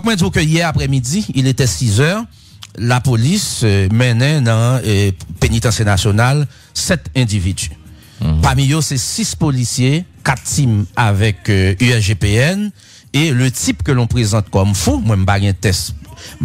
moi, je dis que hier après-midi, il était 6 heures, la police menait dans pénitencier national 7 individus. Parmi eux, c'est 6 policiers, 4 teams avec USGPN, et le type que l'on présente comme fou, moi, je n'ai pas un test,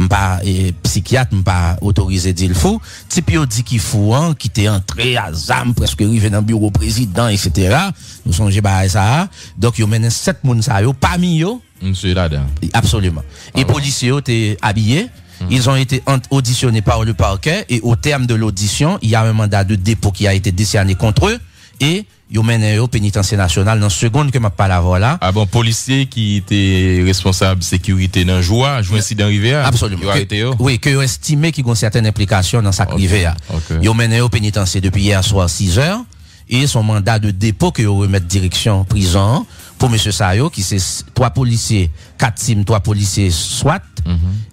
pas psychiatre, pas autorisé dire le fou. Type yo dit qu'il fou, hein, qui était entré à ZAM, presque arrivé dans le bureau président, etc. Nous songez pas ça. Donc, yo mène 7 moun sa yo, parmi yo. Monsieur là-dedans. Absolument. Et policiers ont été habillés. Ils ont été auditionnés par le parquet et au terme de l'audition, il y a un mandat de dépôt qui a été décerné contre eux et ils ont mené au pénitencier national dans seconde que m'a pas la voilà. Ah bon, policier qui était responsable sécurité dans joie, incident arrivé. Absolument. Oui, que estimé qu'ils ont certaines implications dans sa rivière. Ils ont mené au pénitencier depuis hier soir 6 heures et son mandat de dépôt que vous remettre direction prison pour monsieur Sayo qui c'est 3 policiers, 4 teams, 3 policiers SWAT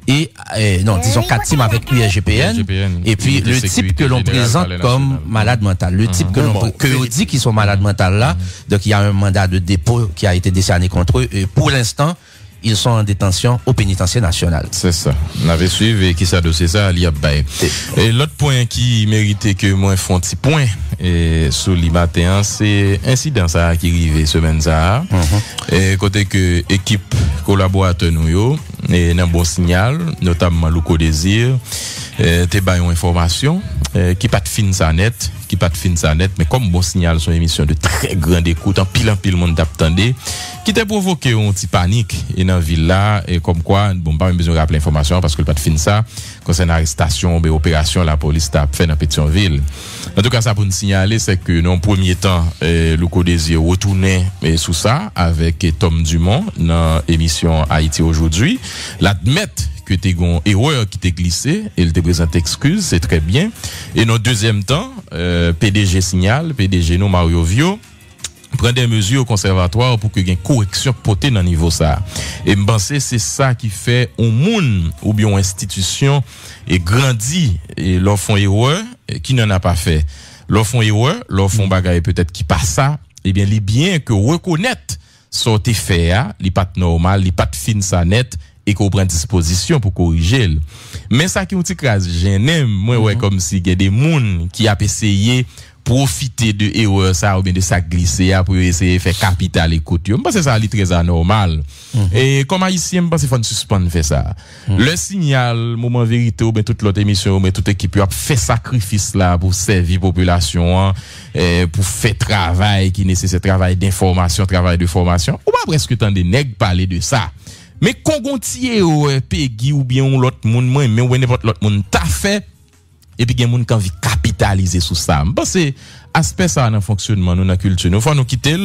et non, disons 4 teams avec USGPN et puis le type que l'on présente comme malade mental, le type que l'on dit qu'ils sont malades mentales là, donc il y a un mandat de dépôt qui a été décerné contre eux et pour l'instant ils sont en détention au pénitencier national. C'est ça. On avait suivi qui ça dossier ça, il y a bail. Et l'autre point qui méritait que moi font petit point sur le matin, c'est incident ça qui arrivé semaine ça. Et côté que équipe collaborateur nous yo et un bon signal, notamment Louko Désir, t'es ba une information qui pas de fin ça net, mais comme bon signal son émission de très grande écoute, en pile monde t'attendait, qui t'a provoqué un petit panique et dans ville là et comme quoi bon pas besoin de rappeler l'information parce que le pas de fin ça concernant arrestation ou opération la police t'a fait dans Pétionville. En tout cas ça pour nous signaler c'est que dans premier temps Louko Désir retourner sous ça avec Tom Dumont dans émission Haïti aujourd'hui, l'admettre que t'es gon erreur qui t'est glissé et il te présente excuse, c'est très bien. Et dans deuxième temps, PDG signale, PDG non Mario Vio prend des mesures au conservatoire pour que y ait une correction portée dans niveau ça. Et me penser c'est ça qui fait un monde ou bien une institution et grandit et leur font erreur qui n'en a pas fait. Leur font erreur, leur font bagaille peut-être qui passe ça, et bien les bien que reconnaître sorti fait li pas normal, li pas fin ça net et qu'on prend disposition pour corriger. Mais ça qui nous crase gêné moi ouais comme si il y a des monde qui a essayé profiter de erreur ça ou bien de ça glisser pour essayer faire capital écoute. Je pense que ça est très anormal. Et comme haïtien, je pense qu'il faut suspendre faire ça. Le signal moment vérité ou bien toute l'autre émission mais toute équipe a fait sacrifice là pour servir population pour faire travail qui nécessite travail d'information, travail de formation. Ou pas presque tant de nèg parler de ça. Mais kongontier Peggy ou bien l'autre monde moi mais ou n'importe l'autre monde t'a fait et puis il y a des gens qui ont envie de capitaliser sur ça. Parce que aspect ça dans le fonctionnement, dans la culture, nous faut nous quitter.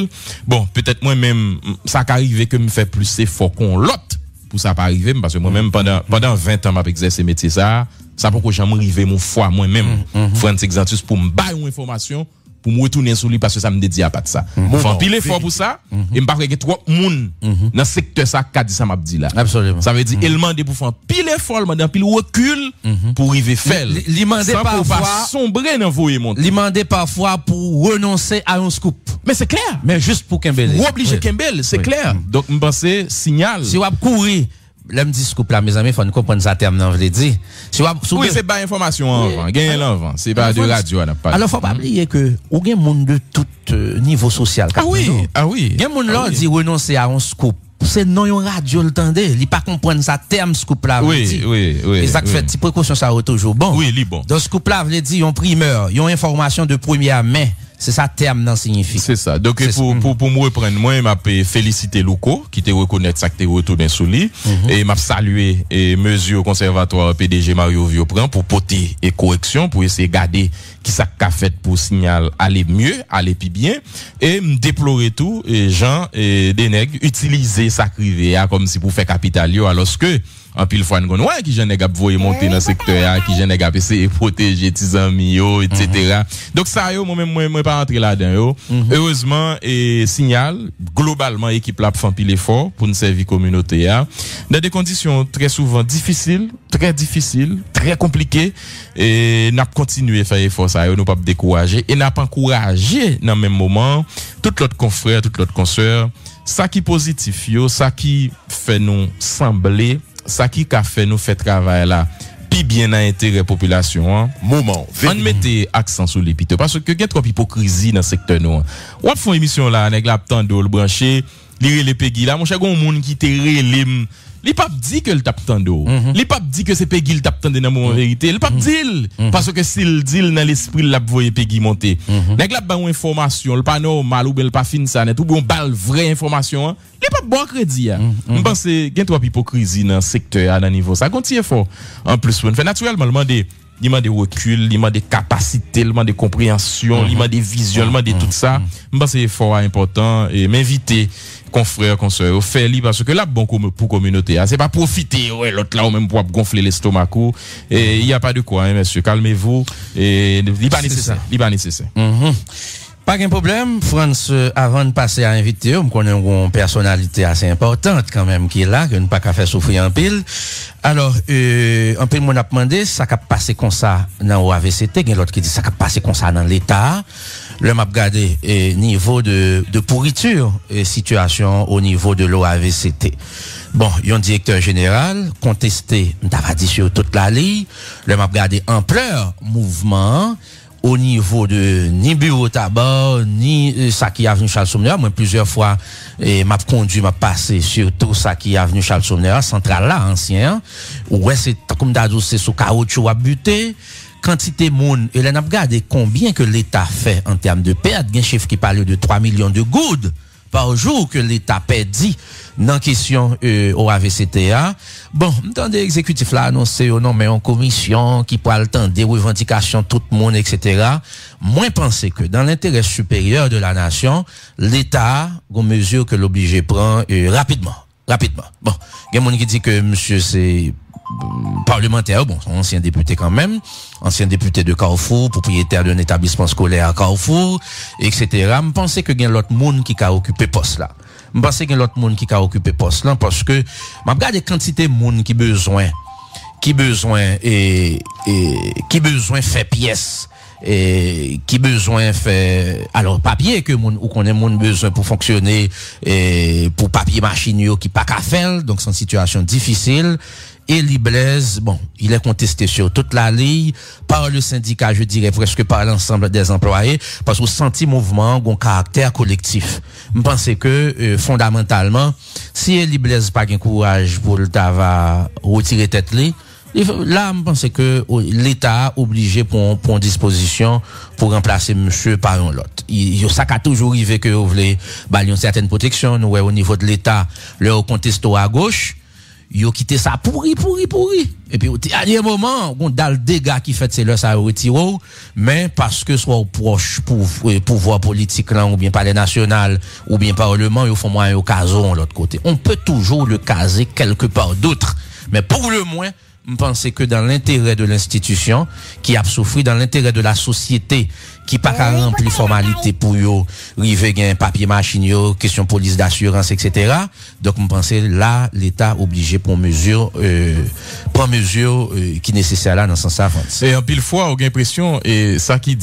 Bon, peut-être moi-même, ça qu'arrive que me fait plus effort qu'on l'autre pour ça pas arriver, parce que moi-même, pendant 20 ans, m'a exercé métier ça pourquoi j'aime arriver mon foi moi-même, Franz Exantus, pour me bailler une information, pour me retourner sur lui parce que ça me dédie à pas de ça. Faut pile effort pour ça, et me pas que trop monde dans secteur ça qu'a dit ça m'a dit là. Absolument. Ça veut dire il demande pour faire pile effort, demander pile recul pour arriver faire. Il demande parfois sombrer dans voyer monter. Il demande parfois pour renoncer à un scoop. Mais c'est clair, mais juste pour Kembele. Ou obligé Kembele, c'est clair. Donc me penser signal. Si on courir l'aime dit scoop là mes amis faut comprendre ça terme non veut dire oui c'est pas information avant gagne l'avant c'est pas de radio on n'a pas alors faut pas oublier que ou gagne monde de tout niveau social ah oui gagne monde là dit renoncer à un scoop c'est non yon radio le tendez il pas comprendre ça terme scoop là oui et ça fait petite précaution ça toujours bon oui bon donc scoop là veut dire yon primeur yon information de première main. C'est ça terme non signifie. C'est ça. Donc pour me reprendre moi m'a féliciter Louko qui te reconnaître ça que tu retourné sous lui et m'a saluer et mesure conservatoire PDG Mario Vio prend pour porter et correction pour essayer garder qui ça qu'a fait pour signal aller mieux, aller plus bien et me déplorer tout et gens et des nègres utiliser ça crivé comme si pour faire capital yo alors que en pile fois nous ouais qui j'en ai voyer monter dans secteur qui j'en ai essayer protéger tes amis yo etc. Donc ça yo moi pas entrer là-dedans yo. Heureusement et signal globalement équipe là fait pile effort pour nous servir communauté dans des conditions très souvent difficiles, très compliquées et n'a continuer faire effort ça yo nous pas décourager et n'a pas encourager dans même moment tout l'autre confrère, toute l'autre consoeur ça qui positif yo, ça qui fait nous sembler ça qui a fait nous fait travail là puis bien à intérêt population hein. Moment on mettait accent sur l'épite parce que il y a trop hypocrisie dans secteur nous on font émission là nèg la tando le brancher lire les Peggy là mon cher gon monde qui te relem li pas dit que le tape tando li pas dit que c'est Peggy le tape tande dans mon vérité il pas dit parce que s'il dit dans l'esprit la voyer Peggy monter nèg la ba information le pas normal ou bien pas fin ça net ou bon balle vraie information hein. Il pas bon crédit je pense qu'il y a trop hypocrisie dans secteur à niveau ça continue fort en plus on fait naturellement demander recul, il demande capacité, il demande compréhension, il demande vision, il demande tout ça. Je pense que c'est fort important et m'inviter confrères, consoeurs, faire li parce que là bon pour communauté, c'est pas profiter ouais l'autre là ou même pour gonfler l'estomac et il y a pas de quoi hein, monsieur, calmez-vous et il pas nécessaire. Pas de problème, France, avant de passer à inviter, on connaît une personnalité assez importante quand même qui est là, que ne pas qu'à faire souffrir en pile. Alors, en pile, mon a demandé, ça qu'a passé comme ça dans l'OAVCT, il y a l'autre qui dit ça qu'a passé comme ça dans l'État. Le m'a regardé niveau de pourriture et situation au niveau de l'OAVCT. Bon, il y a un directeur général contesté, on dit sur toute la ligne. Le m'a regardé ampleur mouvement au niveau de ni bureau tabac ni ça qui est avenue Charles Somner. Moi plusieurs fois m'a conduit m'a passé sur tout ça qui est avenue Charles Somner central là ancien ouais c'est comme d'adou c'est sous caoutchouc à buter quantité monde et là n'a regardé combien que l'État fait en termes de perte un chiffre qui parle de 3 millions de gouttes par jour que l'État perdit dans question au AVCTA. Bon, m'tendez exécutif là annoncé non mais en commission qui pourra le temps des revendications tout le monde etc. Moins penser que dans l'intérêt supérieur de la nation, l'État gon mesure que l'obligé prend rapidement. Bon, il y a monde qui dit que monsieur c'est parlementaire, bon, ancien député quand même, ancien député de Carrefour, propriétaire d'un établissement scolaire à Carrefour, etc. Je pense que il y a l'autre monde qui a occupé poste là. Je pense qu'il y a l'autre monde qui a occupé poste là parce que je regarde les quantités de monde qui besoin fait pièce et qui besoin fait alors papier que moun ou connaît moun besoin pour fonctionner et pour papier machine yo qui pas qu'à faire donc c'est une situation difficile. Et Blaise, bon, il est contesté sur toute la ligne par le syndicat, je dirais presque par l'ensemble des employés, parce que senti mouvement un caractère collectif. Je pense que fondamentalement, si Blaise pas de courage pour le va retirer tête là, je pense que l'État obligé pour disposition pour remplacer monsieur par un autre. Ça a toujours arrivé que vous voulez une certaine protection, nous au niveau de l'État, le contesto à gauche. Yo quitté ça pourri et puis au dernier moment on dans le dégât qui fait c'est là ça retire mais parce que soit proche pour pouvoir politique là ou bien palais national ou bien parlement ils font moyen au cason l'autre côté on peut toujours le caser quelque part d'autre mais pour le moins je pense que dans l'intérêt de l'institution qui a souffert dans l'intérêt de la société qui pas qu'à remplir formalité pour yo river gain papier machine yo question police d'assurance etc. Donc je pense là l'État obligé pour mesure qui nécessaire là dans ce sens avance. Et en pile fois on a l'impression et ça qui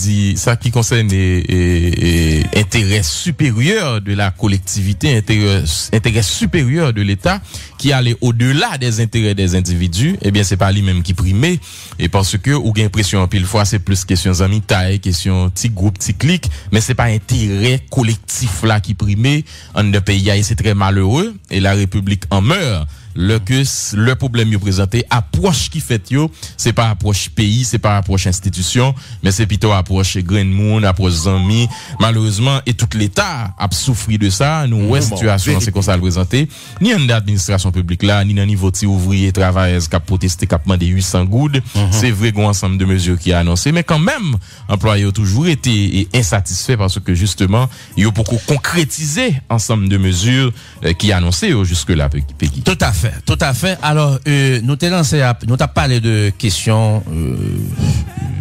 concerne intérêt supérieur de la collectivité intérêt supérieur de l'État qui allait au-delà des intérêts des individus eh bien c'est pas lui-même qui primait et parce que on a l'impression en pile fois c'est plus question amitié question petit groupe petit clic mais c'est pas intérêt collectif là qui primait en de pays et c'est très malheureux et la République en meurt le problème yo présenté approche qui fait yo c'est pas approche pays c'est pas approche institution mais c'est plutôt approche grain monde approche amis malheureusement et tout l'État a souffert de ça nous ouais situation c'est comme ça le présenter ni en administration publique là ni dans niveau ti ouvrier travailleurs qui a protesté qui a demandé 800 goudes c'est vrai qu'on ensemble de mesures qui a annoncé mais quand même employés ont toujours été insatisfaits parce que justement il y a beaucoup concrétisé ensemble de mesures qui annoncé jusque là Peggy. Tout à fait. Alors, nous t'as parlé de questions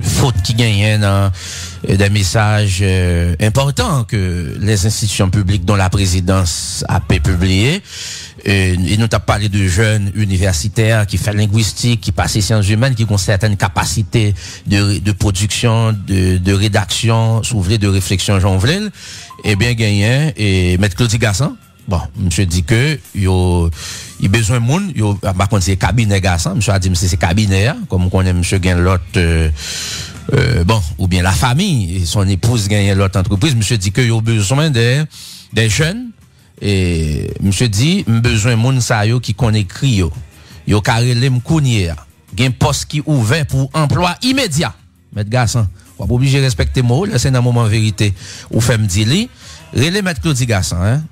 fautes qui gagnent dans des messages importants que les institutions publiques dont la présidence a publié. Et nous t'as parlé de jeunes universitaires qui font linguistique, qui passent sciences humaines, qui ont certaines capacités de production, de rédaction, soulevé de réflexion, Jean Vlel. Eh bien, gagné et Maître Claudie Gassan. Bon, monsieur dit que il il besoin de monde, par contre c'est cabinet garçon, monsieur a dit c'est cabinet, comme on connaît monsieur gagne l'autre bon, ou bien la famille, et son épouse gagne l'autre entreprise, monsieur dit que il a besoin des jeunes, et monsieur dit, besoin de monde ça yo qui connaît écrit yo carré lem kounye, gen poste qui ouvert pour emploi immédiat. Maître garçon, on pas obligé respecter moi, là c'est dans moment vérité, ou fait me dire li, relé Maître Claudie Garçon, hein.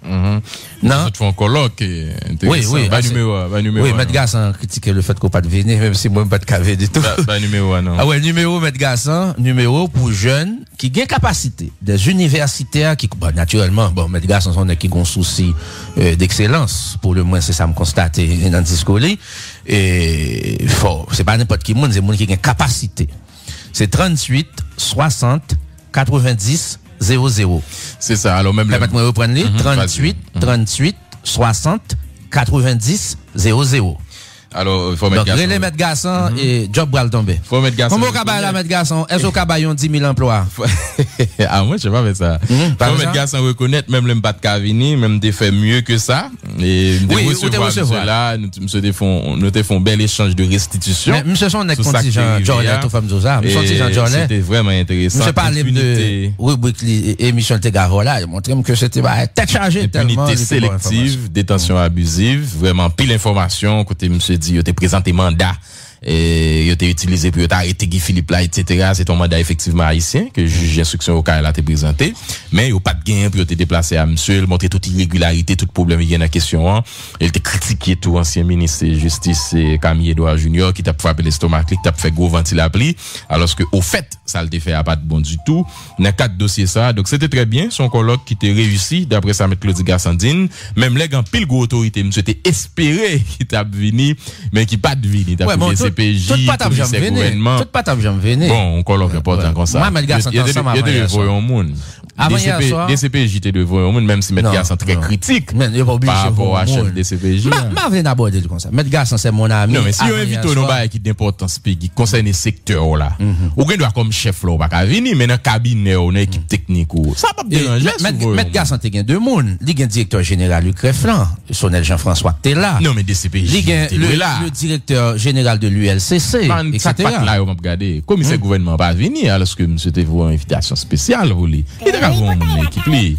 Non. Tu fais un colloque, intéressant. Oui, pas numéro. Oui, Maître Garçon critique le fait qu'on pas de venir, même si moi pas de cavé du tout. Pas numéro, non. Ah ouais, numéro Maître Garçon, numéro pour jeunes qui ont capacité, des universitaires qui, bon, naturellement, bon, Maître Garçon sont qui ont souci d'excellence, pour le moins c'est ça me constater dans le discours là. Et fort, c'est pas n'importe qui monde, c'est monde qui ont capacité. C'est 38 60 90 00. C'est ça. Alors même moi reprendre les 38 60 90 00. Alors, il faut mettre garçon. Donc, les mettre garçon et job bral tomber. Faut mettre garçon. Comment on va mettre garçon? Est-ce qu'on va 10 000 emplois? Ah, moi, je sais pas faire ça. Faut mettre garçon reconnaître, même le pas de Cavini, même de faire mieux que ça. Et, oui, recevoir là, nous te font bel échange de restitution. Mais, monsieur, son est contingent Jorlet, tout femme Zosa. Monsieur, contingent Jorlet. C'était vraiment intéressant. Monsieur, parler de rubrique, émission de Tegaro là, il montrait que c'était, tête chargée tellement. Impunité sélective, détention abusive, vraiment pile d'informations, côté monsieur dit, il te présenté mandat, et il te utilisé pour arrêter Guy Philippe là, etc. C'est ton mandat effectivement haïtien, que juge d'instruction au cas là te présenté. Mais il n'y a pas de gain pour te déplacer à monsieur, montrer toute irrégularité, tout problème, il y a une question, il te critiqué tout ancien ministre de justice, Camille Edouard Junior, qui t'a frappé l'estomac, qui t'a fait gros ventil à pli, alors que, au fait, ça le fait à pas de bon du tout. Dans 4 dossiers ça. Donc, c'était très bien, son colloque qui était réussi, d'après ça, Maître Claudie Gassandine. Même les gars, pile gros autorité, monsieur était espéré qu'il t'a venu, mais qui pas de venu. T'as pour CPJ, tout pas t'a jamais venu. Tout pas t'a jamais venu. Bon, on colloque important comme ça. Moi, Maître Gasson, ensemble, il y a des voyons monde. Avant hier soir. Des CPJ, t'es de voyons monde, même si Maître Gasson très critique. Mais il n'y a pas obligé. Par rapport à chef des CPJ. Ma vient d'aborder comme ça. Maître Gasson, c'est mon ami. Non, mais si on invite nos bails qui d'importance, qui concerne les secteurs là. Ou bien doit comme chef là, pas venir, mais dans cabinet ou dans équipe technique ou. Ça pas déranger. Maître Gasson, t'es gain deux monde. Il y a directeur général Luc Reflan, Sonel Jean-François t'es là. Non, mais des CPJ. Il y a le directeur général de l'ULCC. Ça pas là, on va regarder. Commissaire gouvernement pas venir, alors que monsieur te voit une invitation spéciale pour lui. Il devrait avoir une équipe lui.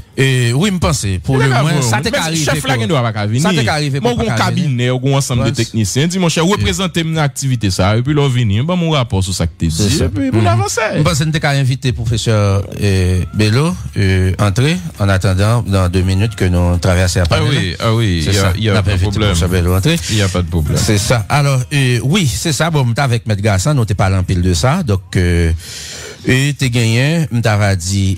Oui, me pense, pour le moins, ça t'est arrivé. Chef là, il doit pas venir. Ça t'est arrivé. Mon cabinet, ou ensemble de techniciens, dis mon cher, représentez mon activité ça, et puis l'on venir, bon, mon rapport sur ça que t'es dit, et puis pour l'avancer. Je pense que t'es qu'à inviter professeur Bello, entrer, en attendant, dans 2 minutes que nous traversons après. Ah oui, il y a pas de problème. Il y a pas de problème. C'est ça. Alors, oui, c'est ça, bon, m'ta avec Maître Gasson, nous t'es parlé en pile de ça, donc, et t'es gagné, m'ta dit,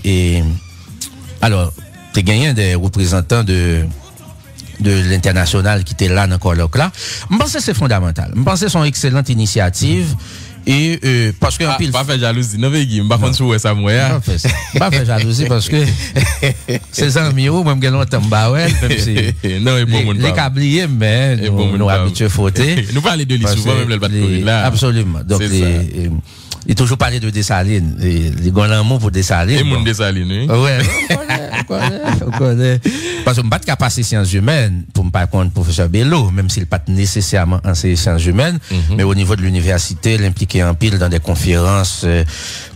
alors, t'es gagné des représentants de l'international qui était là dans le colloque là. Je pense que c'est fondamental. Je pense que c'est une excellente initiative. Et parce que pas faire jalousie, non mais Guy, pas contre sur ça moi. Pas faire jalousie parce que ces amis même que longtemps ouais, même si non et bon monde les câbliers mais nous habitués fauter. Nous parler de lui souvent même le pas de là. Absolument. Donc il toujours parler de Dessalines, les grands amours pour Dessalines. Et mon Dessalines, oui. Ouais, on connaît. Parce que je ne peux pas passer sciences humaines pour me pas contre professeur Bello, même s'il n'est pas nécessairement enseigné sciences humaines, mais au niveau de l'université, l'impliquer en pile dans des conférences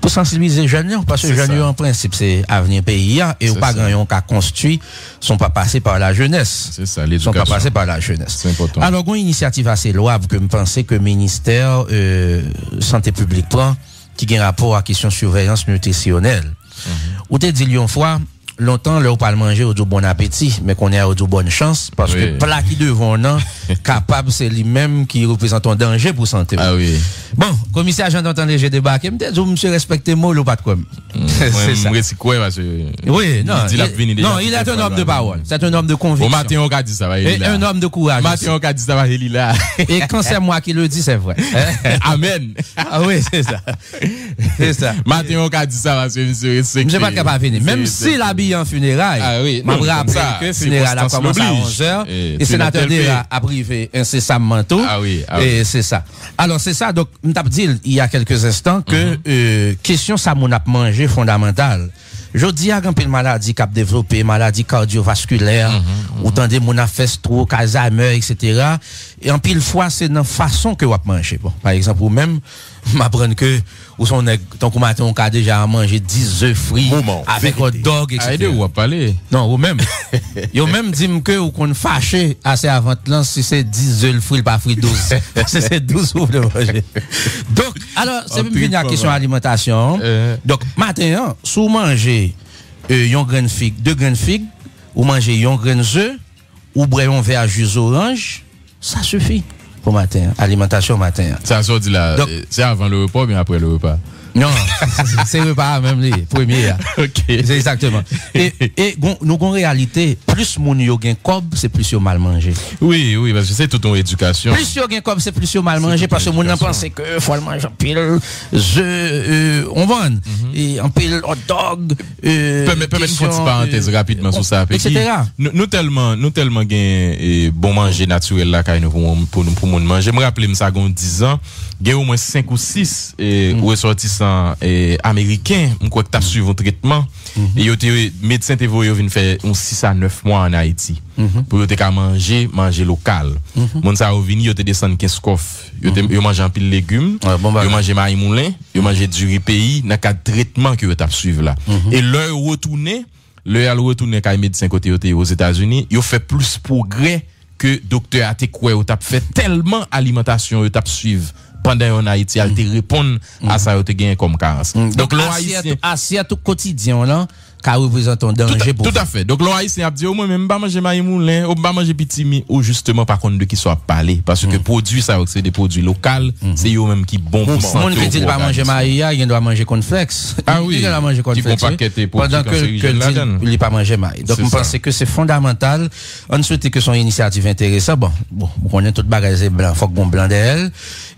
pour sensibiliser les jeunes, parce que les jeunes, en principe, c'est avenir pays, et ou pas grand qui a construit, sont pas passés par la jeunesse. C'est ça, l'éducation. Sont pas passés par la jeunesse. C'est important. Alors, une initiative assez louable que je pensais que le ministère santé publique prend, qui a un rapport à la question de surveillance nutritionnelle. Ou t'es dit une fois, longtemps, là, on parle manger au bon appétit, mais qu'on est au bonne chance, parce que plat qui devant, non, capable, c'est lui-même qui représente un danger pour santé. Ah oui. Bon, commissaire Jean d'entendre léger débarqué, me dit, monsieur respectez moi, ou pas de quoi. C'est ça. Parce que. Oui, non. Il est un homme de parole. C'est un homme de conviction. Au matin, on a dit ça va, et un homme de courage. Au matin, on a dit ça va, il là. Et quand c'est moi qui le dis, c'est vrai. Amen. Ah oui, c'est ça. C'est ça. Matin, on a dit ça va, monsieur, c'est monsieur pas capable de venir. Même si l'habille en funérailles. Ah oui. Je me rappelle que funérailles a commencé à 11h. Et sénateur Dera a privé incessamment tout. Ah oui. Et c'est ça. Alors, c'est ça. Donc, je t'ai dit il y a quelques instants que, question ça, mon a mangé fondamental. je dis à une maladie qui a développé, maladie cardiovasculaire, ou tant des monafestro, Alzheimer, etc. Et en pile fois, c'est dans la façon que vous mangez. Bon, par exemple, ou même, m'apprendre que, ou son tant qu'on matin, on a déjà mangé 10 œufs frits, avec hot dog, etc. Ou à parler. Non, ou même, yo même dit que, ou qu'on fâché assez avant là, si c'est 10 œufs frits, pas frits 12. c'est 12 ou de manger. Donc, alors, c'est même une question alimentation. Donc, matin, si vous mangez, yon grain figue, 2 graines figues, ou mangez yon grain œufs, ou boire un verre jus orange, ça suffit pour matin, alimentation matin. Ça sorti là, c'est avant le repas ou bien après le repas? Non, c'est repas même les premiers. OK. C'est exactement. Et nous avons réalité, plus mon yo gen cob, c'est plus yo mal mangé. Oui, parce que c'est toute ton éducation. Plus yo gen cob, c'est plus yo mal mangé parce que mon pense que faut le manger en pile on vend et en pile hot dog permettez une petite parenthèse rapidement sur ça etc. Nous tellement gain bon manger naturel là pour nous manger. Je me rappelle ça gon 10 ans, gain au moins 5 ou 6 ressortissants américains, on croit que t'as suivi un traitement et yo médecin te voye vinn faire 6 à 9 mois en Haïti pour te ka manger local. Mon ça vinn yo te descend 15 coffre, yo manger en pile légumes, yo manger maïs moulin, yo manger du riz pays dans cadre traitement que yo t'a suivre là. Et leur retourner kay médecin côté aux États-Unis, yo fait plus progrès que docteur a te quoi yo t'a fait tellement alimentation yo t'a suivre pendant en Haïti, elle te répond à ça, te gagne comme carence. Donc, l'assiette au quotidien, là, qui représente un danger pour tout à fait. Donc, l'haïtien a dit, moi, même pas manger maïs moulin, ou pas manger petit mi, ou justement, par contre, de qui soit parlé. Parce que produits, ça, c'est des produits locaux, c'est eux même qui bon pour santé. Mon qui dit pas manger maïs, il doit manger cornflakes. Ah oui. Il doit manger cornflakes. Pendant que il pas manger maïs. Donc, je pense que c'est fondamental. On souhaite que son initiative intéressante. Bon, on connaît toute bagage blanc, faut que bon blanc d'elle.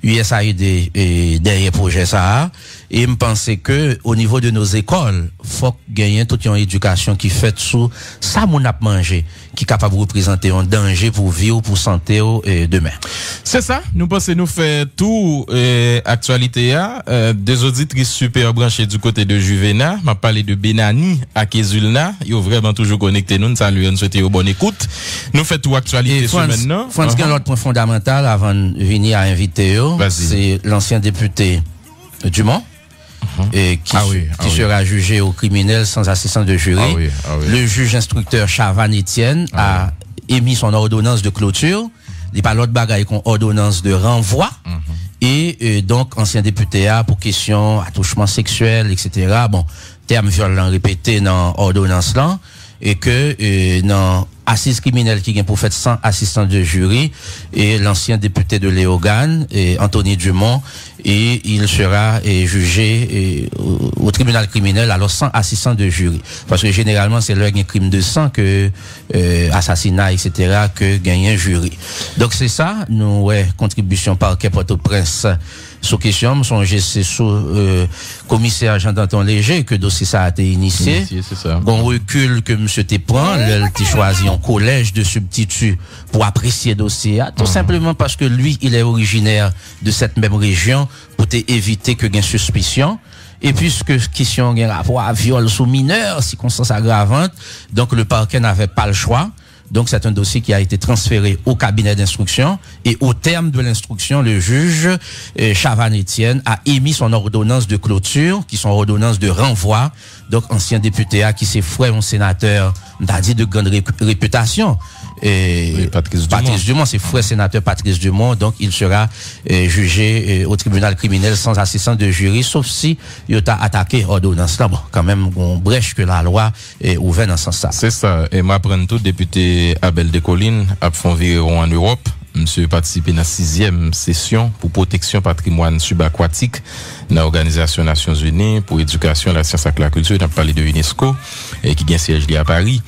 USAID derrière projet ça. Et je pense que, au niveau de nos écoles, faut gagner toute une éducation qui fait sous ça mon a manger, qui est capable de représenter un danger pour vivre, pour santé demain. C'est ça. Nous pensons nous faire tout actualité des auditrices super branchées du côté de Juvena. M'a parlé de Benani à Kézulna. Ils ont vraiment toujours connecté nous. Salut, nous souhaitons bonne écoute. Nous fait tout actualité ce maintenant. France, un autre point fondamental avant de venir à inviter c'est l'ancien député Dumont. Et qui sera jugé au criminel sans assistance de jury. Le juge instructeur Chavan Etienne a émis son ordonnance de clôture. Il n'y a pas l'autre bagaille qu'on ordonnance de renvoi. Et donc, ancien député a pour question attouchement sexuel, etc. Bon, terme violent répété dans ordonnance là. Et que dans assise criminelle qui vient pour faire sans assistance de jury et l'ancien député de Léogane Anthony Dumont et il sera jugé au tribunal criminel alors sans assistance de jury parce que généralement c'est leur crime de sang que assassinat etc que gagne un jury. Donc c'est ça nous contribution parquet Port-au-Prince sous question, c'est sous commissaire Jean-Danton Léger que dossier ça a été initié. C'est ça. Bon recul que monsieur te prend, il choisi un collège de substituts pour apprécier dossier, tout simplement parce que lui, il est originaire de cette même région pour éviter que gain suspicion. Et puisque question gain rapport à viol sous mineur, circonstance aggravante, donc le parquet n'avait pas le choix. Donc, c'est un dossier qui a été transféré au cabinet d'instruction et au terme de l'instruction, le juge Chavan Etienne a émis son ordonnance de clôture, qui sont ordonnance de renvoi. Donc, ancien député qui s'est frère un sénateur, on dit de grande réputation. Et Patrice Dumont, c'est frère sénateur Patrice Dumont, donc il sera jugé au tribunal criminel sans assistance de jury, sauf si il a attaqué ordonnance là. Bon, quand même, on brèche que la loi est ouverte dans ce sens là. C'est ça. Et m'apprendre tout, député Abel Descollines a fait environ en Europe. Monsieur participé dans la 6e session pour protection patrimoine subaquatique dans l'Organisation des Nations Unies pour éducation, la science et la culture, on a parlé de UNESCO et qui vient siège à Paris.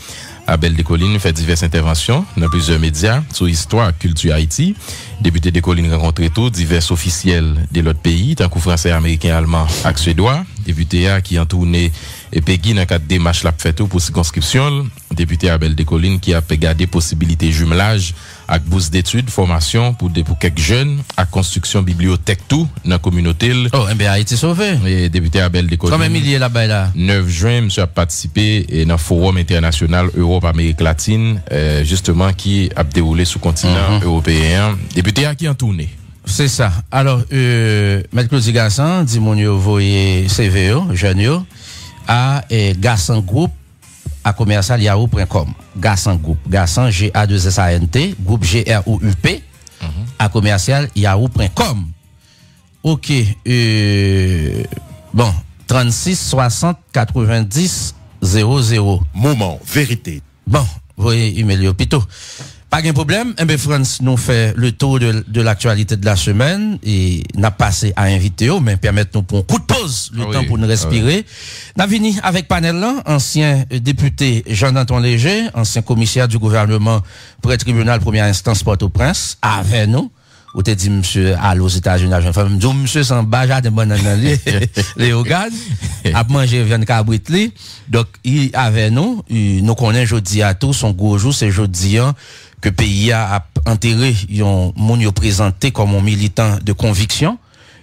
Abel Descollines fait diverses interventions dans plusieurs médias sur l'histoire, culture Haïti. Député Descollines rencontré tout divers officiels de l'autre pays, tant que français, américain, allemand, et suédois. Député qui a tourné et Peggy dans le cadre des démarches la fait tout pour circonscription. Député Abel Descollines qui a gardé possibilité jumelage avec bourse d'études, formation pour quelques jeunes, à construction bibliothèque tout dans la communauté. Oh, eh bien, Haïti sauvé. Et député Abel de Combien de milliers là-bas là? 9 juin, monsieur a participé dans le Forum international Europe-Amérique latine, justement, qui a déroulé sous le continent européen. Député à qui en tournée? C'est ça. Alors, Maître Claudie Gassan, dit mon yo voye CVO, jeune yo, à Gassan Group, à commercial yahoo.com. Gassan Group. Gassan, G-A-2-S-A-N-T, groupe G-R-O-U-P, à commercial yahoo.com. OK. Bon, 36 60 90 00. Moment, vérité. Bon, vous voyez, email yo plutôt. Pas de problème. Eh bien, France nous fait le tour de l'actualité de la semaine et n'a passé à inviter, mais permettre nous pour un coup de pause, le temps pour nous respirer. N'a venu avec panel là, ancien député Jean-Antoine Léger, ancien commissaire du gouvernement pour le tribunal première instance Port-au-Prince, avec nous. Ou t'es dit, monsieur, allez aux États-Unis, la jeune femme, me monsieur, sans baja de bonne année, les organes, à manger, viande cabrit, donc, il avait nous connaissons jeudi à tous, son gros jour, c'est jeudi, que pays a enterré, yon présenté comme un militant de conviction,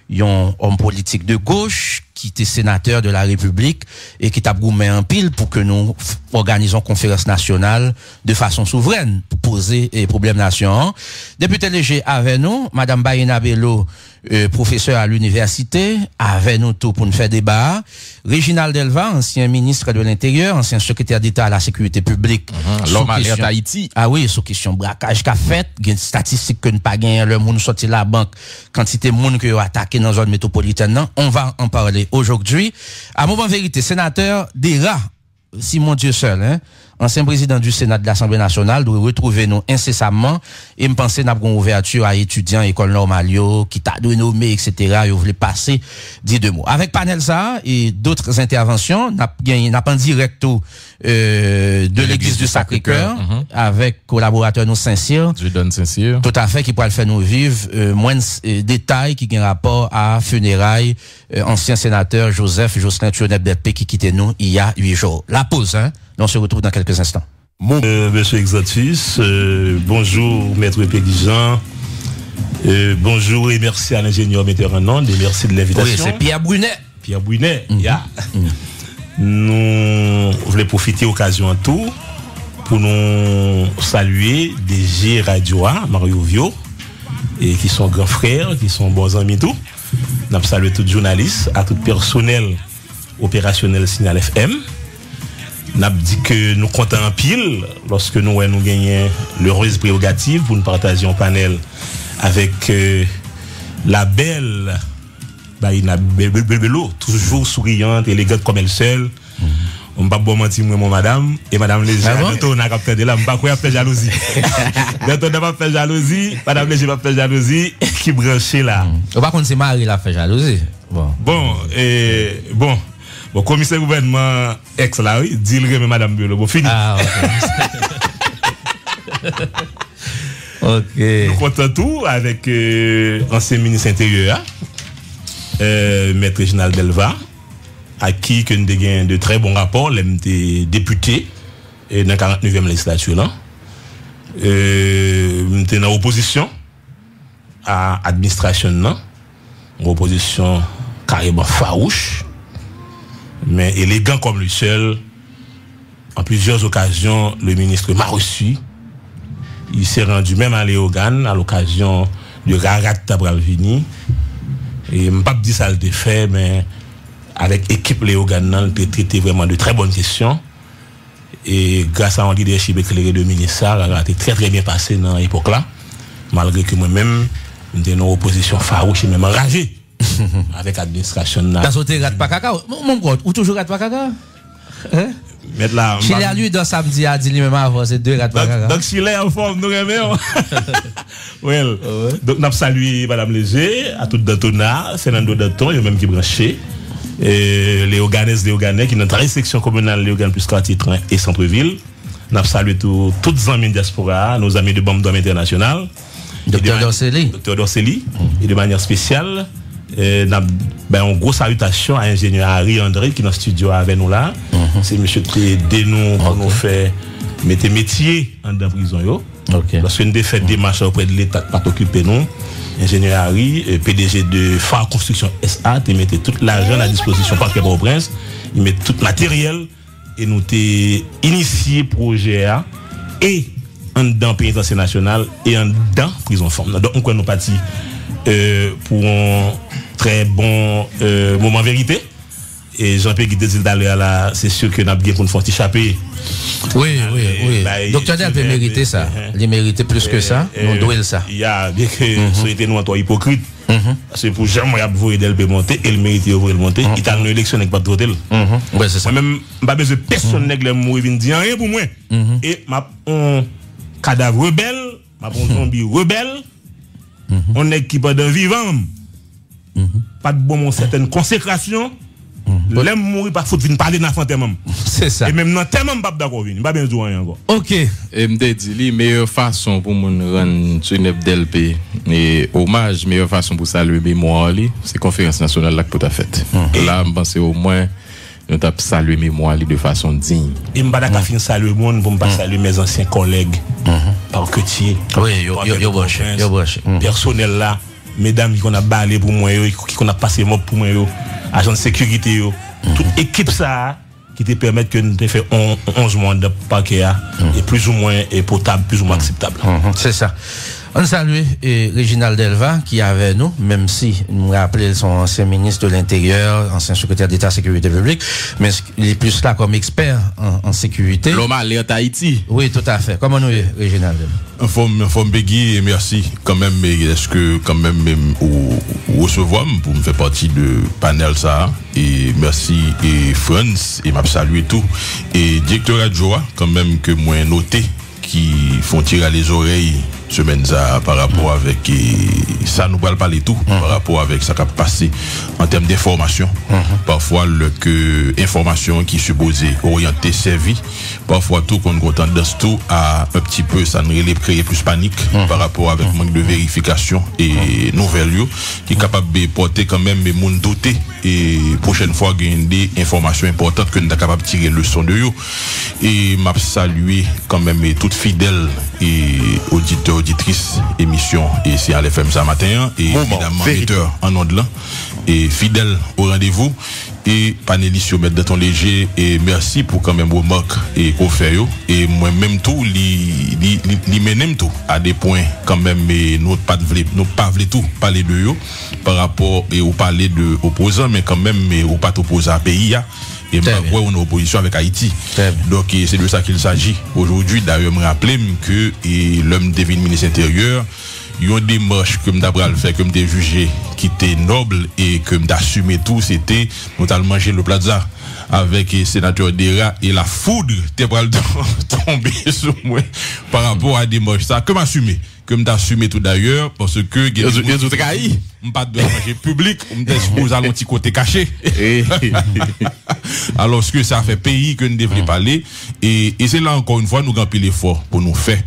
yon homme politique de gauche, qui était sénateur de la République et qui t'a goumé en pile pour que nous organisons conférence nationale de façon souveraine pour poser les problèmes nationaux. Député Léger avec nous, Madame Bayena Bello, professeur à l'université, avec nous tout pour nous faire débat. Réginald Delva, ancien ministre de l'Intérieur, ancien secrétaire d'État à la sécurité publique. L'homme alerte d'Haïti. Ah oui, sur question braquage qu'a fait, il y a une statistique que nous pas gagné, le monde sorti de la banque, quantité de monde que a attaqué dans la zone métropolitaine, non, on va en parler aujourd'hui. À moment vérité, sénateur Dera, Simon Dieu seul, ancien président du Sénat de l'Assemblée nationale, doit retrouver nous incessamment et me penser n'a une ouverture à étudiants école normale qui t'a donné nommé etc. Vous voulez passer 2 mots avec panel ça et d'autres interventions n'a pas en direct de l'église du Sacré-Cœur avec collaborateur nous Saint-Cyr. Je donne Saint-Cyr. Tout à fait qui pourrait le faire nous vivre moins de détails qui ont rapport à funérailles ancien sénateur Joseph Jocelyn Thionnet Delpé qui quittait nous il y a 8 jours. La pause on se retrouve dans quelques instants. Monsieur Exotus, bonjour Maître Péguisan, bonjour et merci à l'ingénieur metteur en ondes et merci de l'invitation. Oui, c'est Pierre Brunet. Pierre Brunet, Nous voulons profiter de l'occasion en tout pour nous saluer DG Radio A, Mario Vio, et qui sont grands frères, qui sont bons amis tout. Nous saluons tous les journalistes, à tout le personnel opérationnel Signal FM. Nous avons dit que nous comptons en pile lorsque nous gagnons l'heureuse prérogative pour nous partager un panel avec la belle Bayena Bello, toujours souriante, élégante comme elle seule. On ne peut pas mentir, moi, madame, et madame Léger, on a capté de là, on ne peut pas faire jalousie. Quand on n'a pas fait jalousie, madame Léger va faire jalousie, qui branché là. Par contre, c'est Marie qui a fait jalousie. Bon, commissaire gouvernement ex là, oui, dit le madame Bello. Bon, fini. Ah, ok. Nous comptons tout avec ancien ministre intérieur, Maître Réginald Delva, à qui que nous avons de très bons rapports, l'MT député dans la 49e législature. Nous sommes en opposition à l'administration, une opposition carrément farouche, mais élégant comme lui seul. En plusieurs occasions, le ministre m'a reçu. Il s'est rendu même à Léogane à l'occasion de Rarat Tabralvini. Et je ne pas dire ça le fait, mais avec l'équipe Léogane, il a traité vraiment de très bonnes questions. Et grâce à un leadership éclairé de ministre, ça a été très très bien passé dans l'époque là. Malgré que moi-même, j'étais en opposition farouche et même enragé avec l'administration. T'as sauté rat pas caca? Mon gars, ou toujours rat pas caca? Mettre là. S'il est à lui dans samedi, a dit lui-même avant, c'est 2 rat pas caca. Donc s'il est en forme, nous remettons. Well. Donc nous saluons Madame Léger, à tout Dantona, Fernando Danton, il y a même qui branché. Les Oganais qui sont dans la section communale Léogane plus quartier train et centre-ville. Nous saluons toutes les amis de diaspora, nos amis de Bambam International. Docteur Dorceli. Et de manière spéciale, une grosse salutation à l'ingénieur Harry André qui est dans le studio avec nous là. C'est monsieur qui aide nous pour nous faire mettre métier en prison. Lorsque nous avons fait des marches auprès de l'État pas t'occuper nous, ingénieur Harry, PDG de Phare Construction SA, tu mettais tout l'argent à la disposition par le Prince, il met tout matériel et nous t'ai initié projet et en dedans pénitentiaire national et en dedans prison forme. Donc on nous parti pour un très bon moment vérité. Et Jean-Pierre Guy dit d'aller là, c'est sûr que nous avons bien pour nous faire échapper. Oui. Docteur Del peut mériter ça. Il mérite plus que ça. Nous devons ça. Il y a bien que c'était nous en toi hypocrite. C'est pour jamais avoir Del peut monter et le mériter de monter. Il a une élection avec pas de voter. Ouais, c'est ça. Moi-même, pas besoin de personne n'est mourir vient dire rien pour moi. Et un cadavre rebelle, un zombie rebelle, on est qui pas de vivant. Pas de bon certaine consécration. L'aime mourir pas faut venir parler dans fantôme. C'est ça. Et même dans tellement pas d'accord venir, pas bien dire rien encore. OK. Et me dit la meilleure façon pour mon rendre Tuneb Delpé et hommage, meilleure façon pour saluer mémoire c'est conférence nationale là que tu as faite. Là je pense au moins nous t'a saluer mémoire de façon digne. Et me pas d'accord fin saluer monde pour me pas saluer mes anciens collègues par Quetier. Oui, yo branché. Personnel là, mesdames qui qu'on a balé pour moi, qui qu'on a passé mort pour moi, agent de sécurité, toute équipe ça qui te permet que nous te fait 11 mois de paquet et plus ou moins potable, plus ou moins acceptable. C'est ça. On salue Réginald Delva qui est avec nous, même si nous rappelons son ancien ministre de l'Intérieur, ancien secrétaire d'État sécurité publique, mais il est plus là comme expert en sécurité. L'homme à l'air Haïti. Oui, tout à fait. Comment nous est Réginald Delva? Informe Begui et merci quand même, mais est-ce que quand même ou recevoir pour me faire partie de panel ça et merci et France et m'a salué tout et directeur adjoint quand même que moi noté qui font tirer les oreilles semaine ça par rapport avec ça nous va parler tout par rapport avec ça qui a passé en termes d'information parfois le que information qui supposée orienter servi parfois tout qu'on a tendance tout à un petit peu ça nous créer plus panique par rapport avec manque de vérification et nouvelles qui est capable de porter quand même les monde douter et prochaine fois gagner des informations importantes que nous sommes capable de tirer leçon de eux et m'a saluer quand même toutes fidèles et auditeurs auditrice émission et c'est à l'FM ça matin et évidemment auditeur en ondes là et fidèle au rendez-vous et panélistes mettre dans ton léger et merci pour quand même remarque et qu'on fait et moi même tout li menem tout à des points quand même mais nous pas vle tout parler de eux par rapport et au parler de opposants mais quand même mais ou pas opposant à pays et ouais, on est en opposition avec Haïti. Donc c'est de ça qu'il s'agit. Aujourd'hui, d'ailleurs, me rappeler que l'homme devine ministre intérieur, il y a des démarches que m'd'abral fait, que m'd'ai jugé qui était noble et que m'd'assumé tout, c'était notamment manger le plaza avec le sénateur Dera et la foudre t'es pral tomber sur moi par rapport à des démarches ça que m'assumer que m'd'assumer tout d'ailleurs parce que bien tout trahi pas de manger public m'd'expose à l'anti côté caché alors ce que ça fait pays que nous devons parler et c'est là encore une fois nous gampil l'effort pour nous faire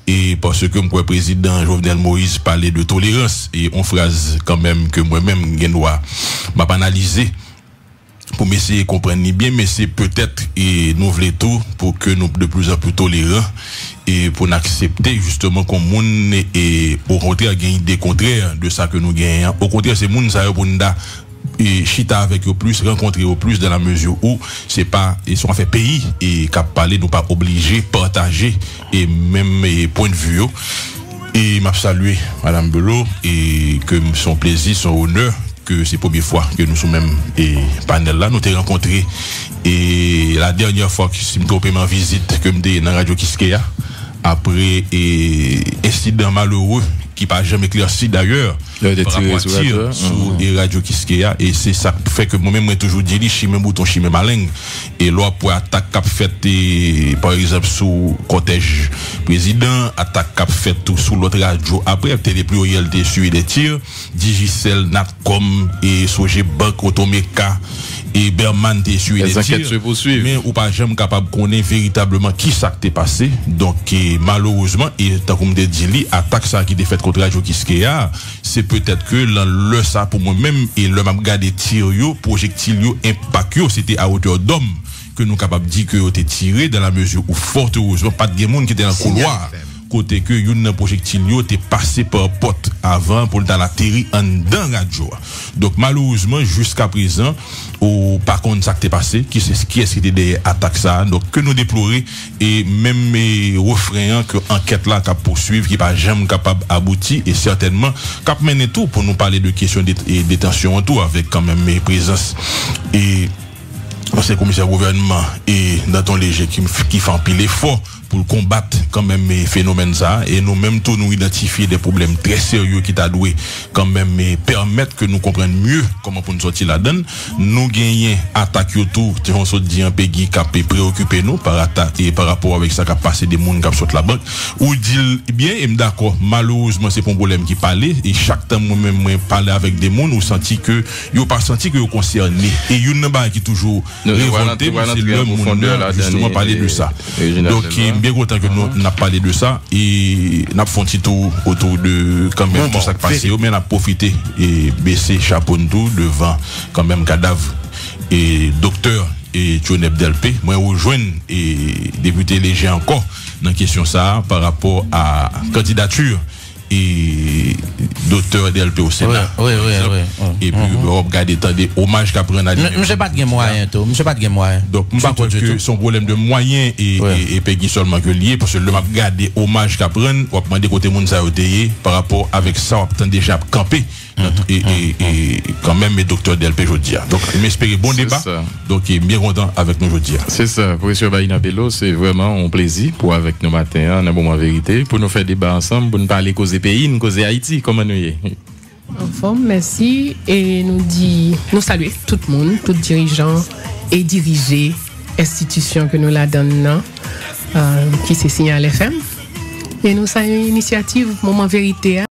et parce que le président Jovenel Moïse parlait de tolérance et on phrase quand même que moi-même je dois m'analyser pour m'essayer de comprendre bien mais c'est peut-être et nous voulons tout pour que nous de plus en plus tolérants et pour accepter justement qu'on monde et au contraire gagner des contraires de ça que nous gagnons au contraire c'est monde ça pour nous et chita avec eux plus rencontrer au plus dans la mesure où c'est pas ils sont fait pays et qu'à parler nous pas obligés partager et même point de vue et m'a salué madame Belot et que son plaisir son honneur que c'est la première fois que nous sommes même et panel là nous t'ai rencontré et la dernière fois que je me trompé ma visite que me dans Radio Kiskeya après et incident malheureux qui pas jamais éclairci d'ailleurs sur les Radio Kiskeya et c'est ça qui fait que moi-même moi toujours dit chimé bouton chimé malin et là pour attaque cap fait par exemple sous cortège président attaque cap fait tout sous l'autre radio après télé pluriel sur des tirs Digicel Natcom et Soje Bank Automeka et Berman t'es sur les tirs mais ou pas jamais capable connaître véritablement qui ça t'est passé donc malheureusement et tant comme dit attaque ça qui était fait contre Radio Kiskeya c'est peut-être que le ça pour moi-même et le m'a regardé tir yo projectile yo impact yo c'était à hauteur d'homme que nous capable dire que yo était tiré dans la mesure où fort heureusement pas de monde qui était dans le côté que une projectile yo était passé par porte avant pour dans l'atterri en dans radio. Donc malheureusement jusqu'à présent ou par contre ça qui est passé qui est-ce qui était des attaques ça donc que nous déplorer et même refrain que enquête là cap poursuivre qui pas jamais capable aboutir et certainement cap mener tout pour nous parler de questions de détention en tout avec quand même mes présences et c'est commissaire gouvernement et dans ton léger qui fait un pile effort pour combattre quand même les phénomènes ça et nous même tout nous identifier des problèmes très sérieux qui t'a doué quand même permettre que nous comprenions mieux comment pour nous sortir la donne nous gagner attaque autour on se dit un pays qui a préoccupé nous par attaque et par rapport avec ça qui a passé des monde qui sortent la banque ou dit bien et d'accord malheureusement c'est un problème qui parlait et chaque temps moi même parler avec des monde ou senti que yo pas senti que yo concerné et une pas qui toujours révolté c'est le monde justement parler de ça donc bien content que nous n'a parlé de ça et n'a fait un petit tour autour de quand même tout ça qui passé mais n'a profité et baisser chapeau tout devant quand même cadavre et docteur et Tioneb Delpé moi rejoindre et député léger encore dans question ça par rapport à candidature et docteur DLP au Sénat. Oui. Et puis, regarder des hommages qu'a pris à monsieur pas de moyen tout, monsieur pas de moyen. Donc, je pense que son problème de moyens et payé seulement que lié, parce que le m'a regardé hommage qu'a pris, on va demander côté moun sa par rapport avec ça, on peut déjà camper. Et quand même, mes docteurs DLP aujourd'hui. Donc, m'espérer bon débat. Donc, bien content avec nous aujourd'hui. C'est ça, professeur Baïna Bello, c'est vraiment un plaisir pour avec nous matin, en un moment vérité, pour nous faire débat ensemble, pour nous parler causer pays, nous causer Haïti, comment nous y est. En forme, merci. Et nous saluer tout le monde, tout dirigeant et diriger institution que nous la donnons, qui se signale FM. Et nous saluons l'initiative Moment Vérité.